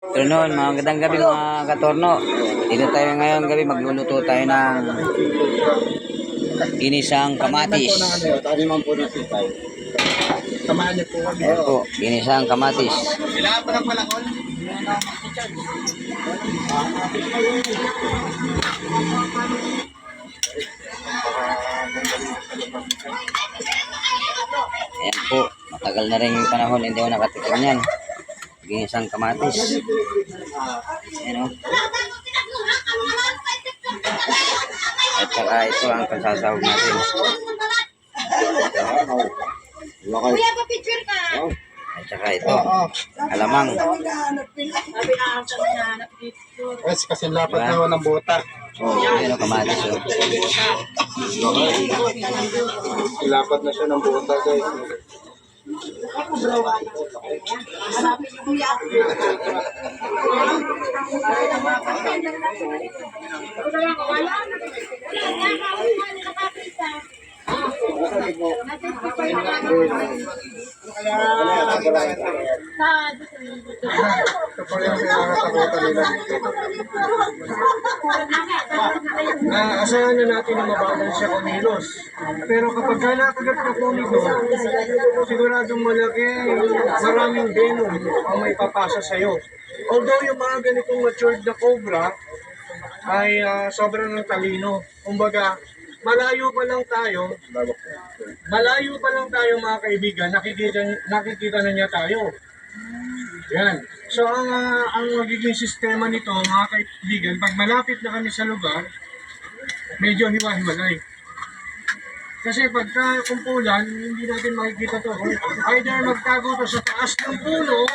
Pero noon, magandang gabi mga katorno. Dito tayo ngayon gabi, magluluto tayo ng ginisang kamatis. Taniman po ng sitay. Samahan niyo po kami. Ayan po, ginisang kamatis. Kailangan pa ng palakon? Ayan po, matagal na rin yung panahon, hindi ako nakatikim yan. Ginisang kamatis. Ayan o. At saka ito ang pagsasahog natin. Kuya, pa-picture ka. At saka ito, alamang. Kasi lapat na ng bota. Ayan o, kamatis o. Lapat na siya ng bota, guys. Asahan na natin na mabagal siya kumilos. Pero kapag nakagat ka po nito, siguradong malaki, maraming venom ang may papasa sa'yo. Although yung mga ganitong matured na cobra ay sobrang ng talino. Kumbaga, malayo pa lang tayo mga kaibigan, nakikita na niya tayo. Yan. So ang magiging sistema nito mga kaibigan, pag malapit na kami sa lugar, medyo hiwa-hiwalay. Kasi pagka kumpulan, hindi natin makikita to. Either magtago to sa taas ng puno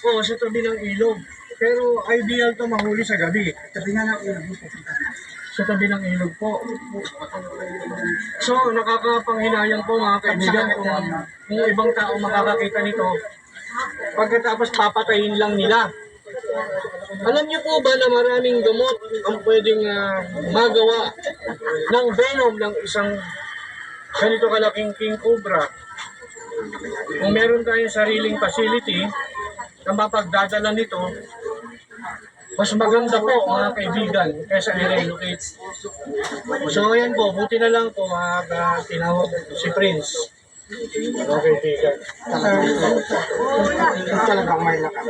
o sa tabi ng ilog. Pero ideal to mahuli sa gabi. Sa tabi ng ilog po. So, nakakapanghinayang po mga kaibigan kung ibang tao makakakita nito, pagkatapos papatayin lang nila. Alam niyo po ba na maraming gamot ang pwedeng magawa ng venom ng isang ganito kalaking king cobra? Kung meron tayong sariling facility na mapagdadala nito, mas maganda po mga kaibigan kaysa i-relocate. So ayan po, buti na lang po tinawag si Prince. Okay, kaibigan. Talagang may lakas.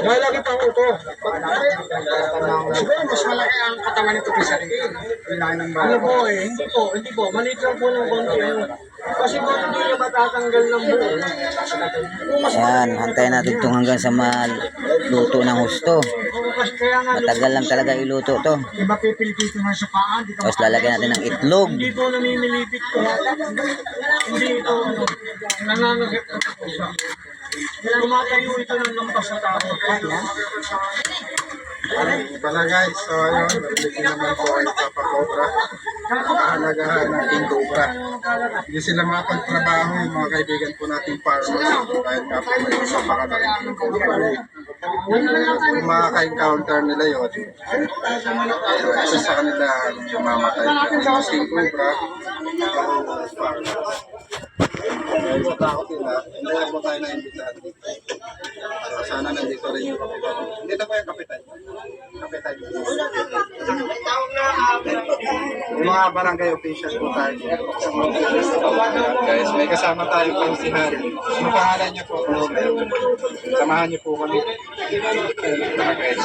Malaki pa ko ito. Siguro mas malaki ang katawan nito kaysa rito. Ano po hindi po. Maliit lang po ng konti. Kasi kung hindi niya matatanggal ng buo. Ayan, hantayin natin itong hanggang sa maluto ng husto. Matagal lang talaga iluto to. Iba pipilipito na sa paan. Tapos lalagyan natin ng itlog. Hindi po namimilipit ko. Hindi ito. Nangangagat na po siya. Tumatayo ito ng lampas sa tao. Pala guys, so ayun, nabili naman po ay Papa-Cobra. Kahalagahan ng King Cobra. Hindi sila makapagtrabaho yung mga kaibigan po nating farmers. Dahil nga po may masapaka na rin King Cobra. Kung makaka-encounter nila yun, isa sa kanila mamatay. Yung King Cobra, farmers. Dahil sa takot nila, hindi na po tayo na-imbitahan dito. So, sana nandito rin yung kapitan. Hindi na po yung kapitan. Kapitan. Yung mga barangay officials po tayo. Guys, may kasama tayo pang si Harry. Yung pangalan niya po, samahan niyo po kami. Guys.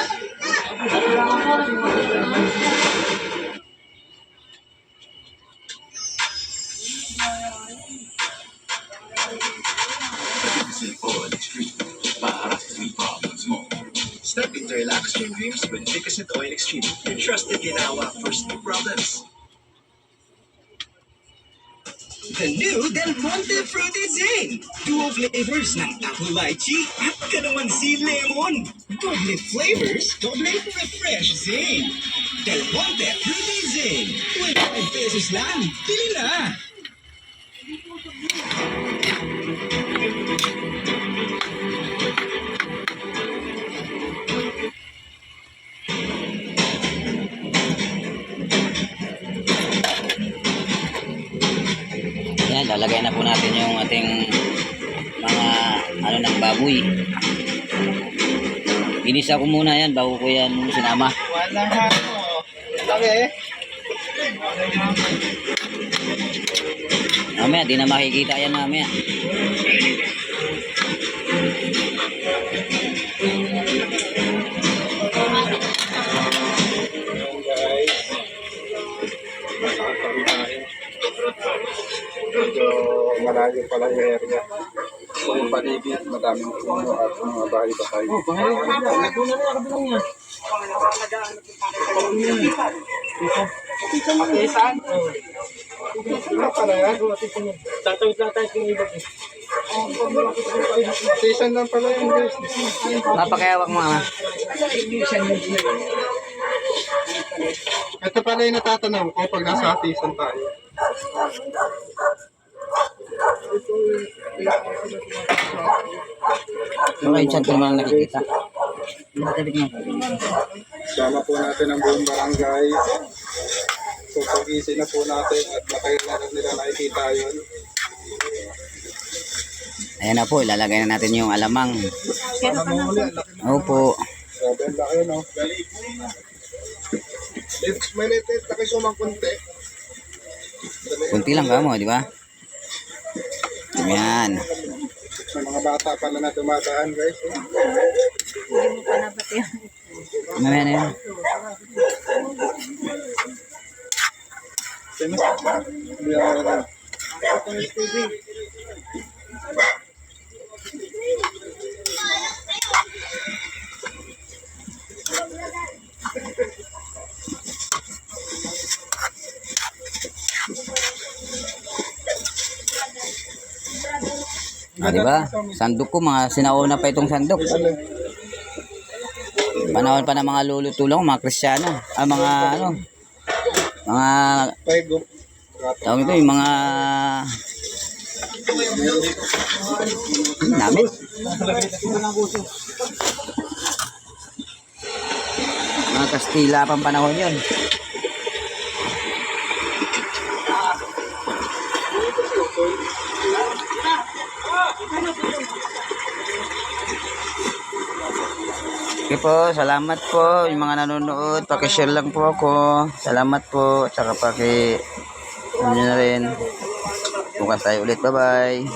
Step into relax your dreams with Ficacet Oil Extreme, your trusted Ginawa for sleep problems. The new Del Monte Fruity Zing. Duo flavors ng apple lychee at kalamansi lemon. Doble flavors, doble refresh zing. Del Monte Fruity Zing. 25 pesos lang. Pili na! Yan, lalagay na po natin yung ating mga ano ng baboy. Inisa ko muna yan bago ko yan sinama. Wala nga ako. Laki. Mamaya, di na makikita yan mamaya. Medyo malayo pala yung area. So yung paligid, madaming puno at mga bahay-bahay. Saan? Ano pala yan? Tatawid lang tayo kung iba. Station lang pala yun guys. Mapakayawak mo ama. Ito pala yung natatanaw ko pag nasa station tayo. Okay, chat ko naman nakikita. Sama po natin ang buong barangay. So pag-isi na po natin at matagal na rin nila nakikita yun. Ayan na po, ilalagay na natin yung alamang. Ano mo ulit? Laki na. Opo. Grabe, ang laki no? May litit, laki sumang kunti. Kunti lang ka mo, di ba? Ayan. May mga bata pala na tumataan guys. Mamaya na yun. Sino? Biyahe na. Ah, di ba? Sandok ko, mga sinauna pa itong sandok. Panahon pa ng mga lolo tulong, mga Kristiyano. Ah, mga ano, mga, Pego. tawag ito, yung mga, damit. Mga Kastila pang panahon yun. Okay po, salamat po yung mga nanonood. Paki-share lang po ako. Salamat po. Tsaka ano nyo na rin. Bukas tayo ulit. Bye-bye.